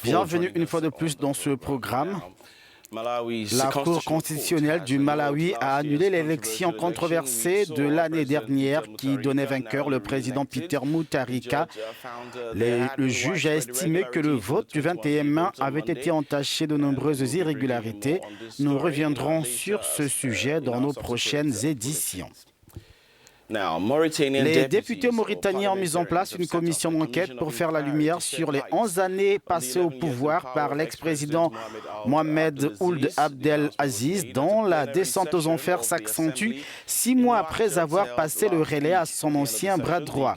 Bienvenue une fois de plus dans ce programme. La Cour constitutionnelle du Malawi a annulé l'élection controversée de l'année dernière qui donnait vainqueur le président Peter Mutharika. Le juge a estimé que le vote du 21 mai avait été entaché de nombreuses irrégularités. Nous reviendrons sur ce sujet dans nos prochaines éditions. Les députés mauritaniens ont mis en place une commission d'enquête pour faire la lumière sur les 11 années passées au pouvoir par l'ex-président Mohamed Ould Abdel Aziz, dont la descente aux enfers s'accentue 6 mois après avoir passé le relais à son ancien bras droit.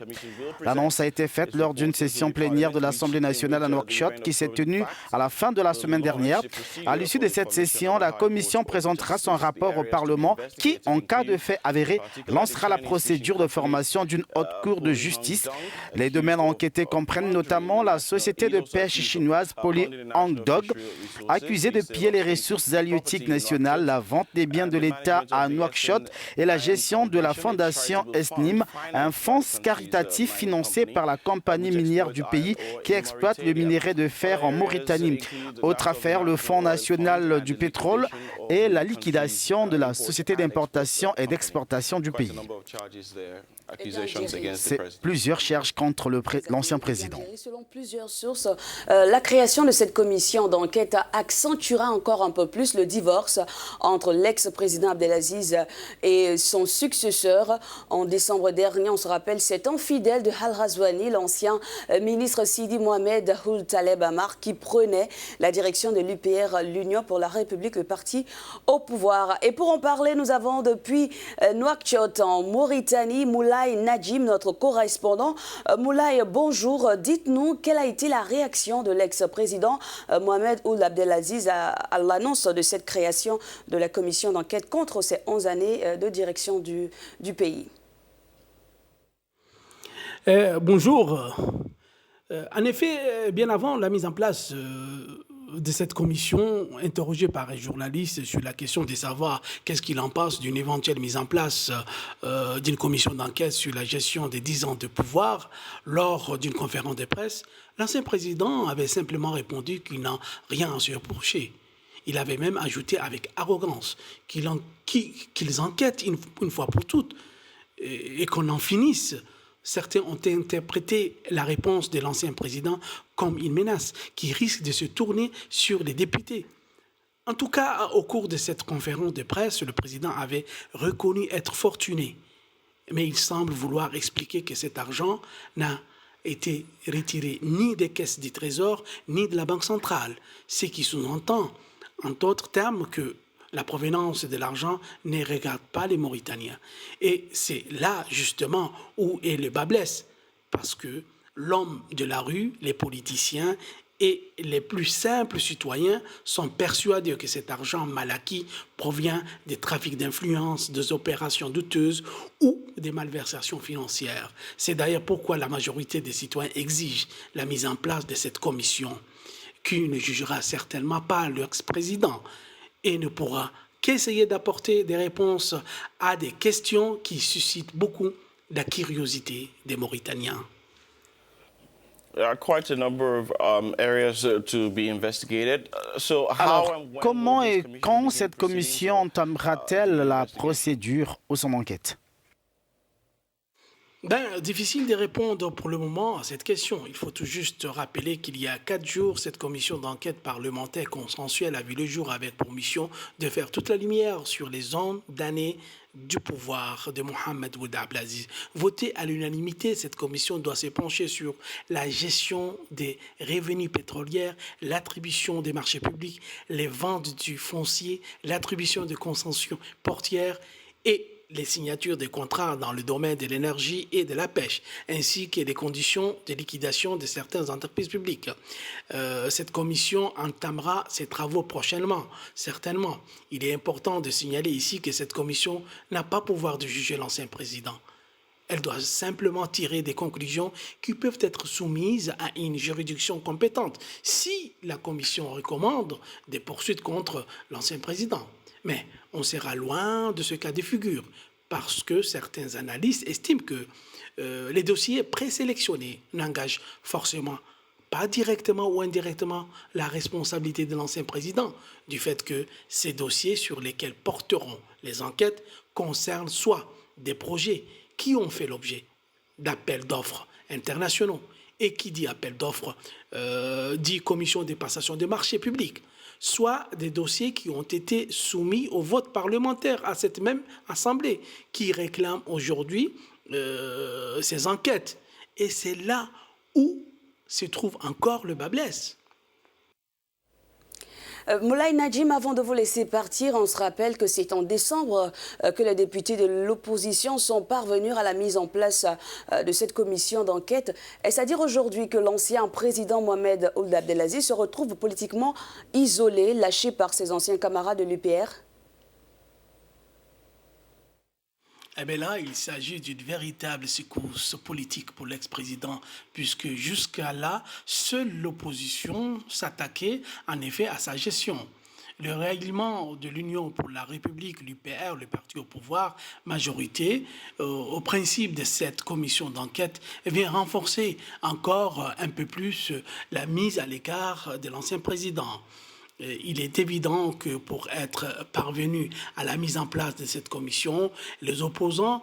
L'annonce a été faite lors d'une session plénière de l'Assemblée nationale à Nouakchott qui s'est tenue à la fin de la semaine dernière. À l'issue de cette session, la commission présentera son rapport au Parlement qui, en cas de fait avéré, lancera la procédure de formation d'une haute cour de justice. Les domaines enquêtés comprennent notamment la société de pêche chinoise Poly Hangdog, accusée de piller les ressources halieutiques nationales, la vente des biens de l'État à Nouakchott et la gestion de la fondation Esnim, un fonds caritatif financé par la compagnie minière du pays qui exploite le minerai de fer en Mauritanie. Autre affaire, le Fonds national du pétrole et la liquidation de la société d'importation et d'exportation du pays. C'est plusieurs charges contre l'ancien président. Selon plusieurs sources, la création de cette commission d'enquête accentuera encore un peu plus le divorce entre l'ex-président Abdelaziz et son successeur. En décembre dernier, on se rappelle, cet infidèle de Al Razouani, l'ancien ministre Sidi Mohamed Ould Taleb Amar, qui prenait la direction de l'UPR, l'Union pour la République, le parti au pouvoir. Et pour en parler, nous avons depuis Nouakchott, en Mauritanie, Moulay Nadjim, notre correspondant. Moulay, bonjour. Dites-nous, quelle a été la réaction de l'ex-président Mohamed Ould Abdelaziz à l'annonce de cette création de la commission d'enquête contre ces 11 années de direction du pays? Bonjour. En effet, bien avant la mise en place de cette commission, interrogée par un journaliste sur la question de savoir qu'est-ce qu'il en pense d'une éventuelle mise en place d'une commission d'enquête sur la gestion des 10 ans de pouvoir lors d'une conférence de presse, l'ancien président avait simplement répondu qu'il n'a rien à se reprocher. Il avait même ajouté avec arrogance qu'ils enquêtent une fois pour toutes et qu'on en finisse. Certains ont interprété la réponse de l'ancien président comme une menace qui risque de se tourner sur les députés. En tout cas, au cours de cette conférence de presse, le président avait reconnu être fortuné. Mais il semble vouloir expliquer que cet argent n'a été retiré ni des caisses du Trésor, ni de la Banque centrale, ce qui sous-entend, en d'autres termes, que la provenance de l'argent ne regarde pas les Mauritaniens. Et c'est là, justement, où est le bât blesse. Parce que l'homme de la rue, les politiciens et les plus simples citoyens sont persuadés que cet argent mal acquis provient des trafics d'influence, des opérations douteuses ou des malversations financières. C'est d'ailleurs pourquoi la majorité des citoyens exigent la mise en place de cette commission, qui ne jugera certainement pas l'ex-président et ne pourra qu'essayer d'apporter des réponses à des questions qui suscitent beaucoup de curiosité des Mauritaniens. Alors, comment et quand cette commission entamera-t-elle la procédure ou son enquête? Difficile de répondre pour le moment à cette question. Il faut tout juste rappeler qu'il y a 4 jours, cette commission d'enquête parlementaire consensuelle a vu le jour avec pour mission de faire toute la lumière sur les 11 années du pouvoir de Mohamed Ould Abdelaziz. Votée à l'unanimité, cette commission doit se pencher sur la gestion des revenus pétroliers, l'attribution des marchés publics, les ventes du foncier, l'attribution des concessions portières et les signatures des contrats dans le domaine de l'énergie et de la pêche, ainsi que les conditions de liquidation de certaines entreprises publiques. Cette commission entamera ses travaux prochainement, certainement. Il est important de signaler ici que cette commission n'a pas pouvoir de juger l'ancien président. Elle doit simplement tirer des conclusions qui peuvent être soumises à une juridiction compétente, si la commission recommande des poursuites contre l'ancien président. Mais on sera loin de ce cas de figure, parce que certains analystes estiment que les dossiers présélectionnés n'engagent forcément pas directement ou indirectement la responsabilité de l'ancien président, du fait que ces dossiers sur lesquels porteront les enquêtes concernent soit des projets qui ont fait l'objet d'appels d'offres internationaux, et qui dit appel d'offres dit commission des passations des marchés publics, soit des dossiers qui ont été soumis au vote parlementaire à cette même Assemblée, qui réclame aujourd'hui ces enquêtes. Et c'est là où se trouve encore le bât blesse. Moulay Nadjim, avant de vous laisser partir, on se rappelle que c'est en décembre que les députés de l'opposition sont parvenus à la mise en place de cette commission d'enquête. Est-ce à dire aujourd'hui que l'ancien président Mohamed Ould Abdelaziz se retrouve politiquement isolé, lâché par ses anciens camarades de l'UPR? Eh bien là, il s'agit d'une véritable secousse politique pour l'ex-président, puisque jusqu'à là, seule l'opposition s'attaquait en effet à sa gestion. Le règlement de l'Union pour la République, l'UPR, le parti au pouvoir, majorité, au principe de cette commission d'enquête, vient renforcer encore un peu plus la mise à l'écart de l'ancien président. Il est évident que pour être parvenu à la mise en place de cette commission, les opposants,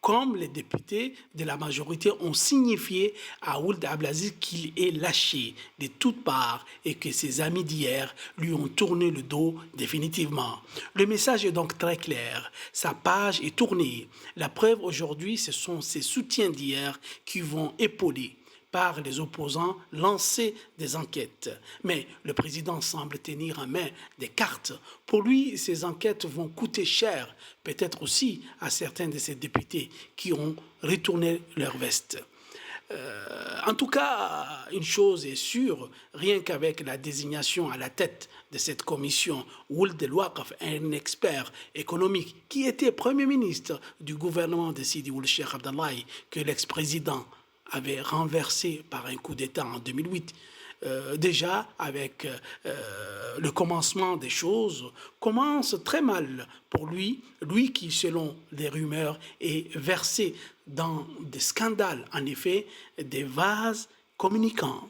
comme les députés de la majorité, ont signifié à Ould Abdelaziz qu'il est lâché de toutes parts et que ses amis d'hier lui ont tourné le dos définitivement. Le message est donc très clair. Sa page est tournée. La preuve aujourd'hui, ce sont ses soutiens d'hier qui vont épauler par les opposants lancer des enquêtes. Mais le président semble tenir en main des cartes. Pour lui, ces enquêtes vont coûter cher, peut-être aussi à certains de ses députés qui ont retourné leur veste. En tout cas, une chose est sûre, rien qu'avec la désignation à la tête de cette commission, Ould El Waqf, un expert économique qui était Premier ministre du gouvernement de Sidi Ould Cheikh Abdallahi, que l'ex-président avait renversé par un coup d'État en 2008. Déjà, avec le commencement des choses, commence très mal pour lui qui, selon les rumeurs, est versé dans des scandales, en effet, des vases communicants.